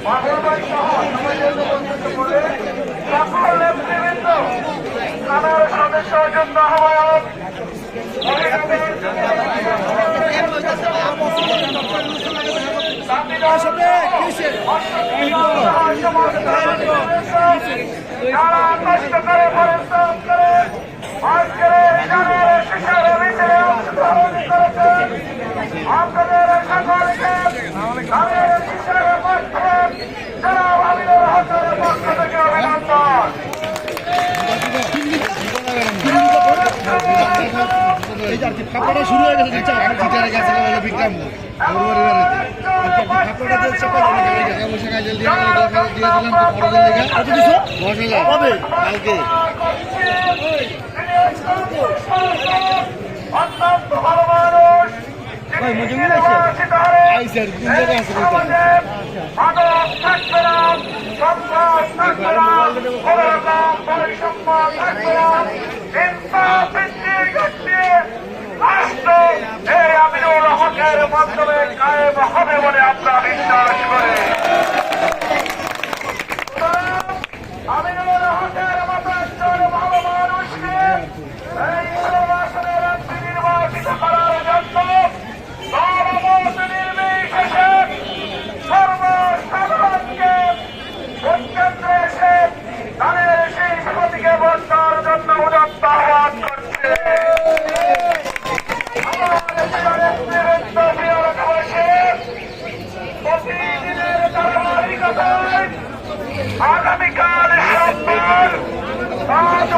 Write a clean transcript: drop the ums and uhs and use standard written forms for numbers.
মাহবুবাই সহ সবাইকে উপস্থিত করে সকল নেতৃবৃন্দ আমার সদস্য যুদ্ধ আহ্বায়ক যারা কষ্ট করে পরিশ্রম করে আজকের শিশার মিছিলে অংশগ্রহণ করেছেন আপনাদের সকলকে তাদের শিশার পক্ষে যারা আমিনুল হকের পক্ষ থেকে অভিনন্দন। শুরু হয়ে গেছে বিক্রম অত্যন্ত ভালো মানুষ মাদক থাকবে না, সন্ত্রাস থাকবে না, কোনো রকম বৈষম্য থাকবে না, হিংসা বৃদ্ধির গতিতে রাষ্ট্র এই আমিনুল হকের মাধ্যমে কায়েম হবে বলে আমরা বিশ্বাস করি। আমিনুল হকের মতো একজন ভালো মানুষকে এই নির্বাচনের এমপি নির্বাচিত করার জন্য সর্বমত নির্বিশেষে সর্বসাধারণকে ভোটকেন্দ্রে এসে তাদের সেই প্রতীকে ভোট দেওয়ার জন্য উদাত্ত আহ্বান করছে। প্রতিদিনের ধারাবাহিকতায় আগামীকাল সোমবার 5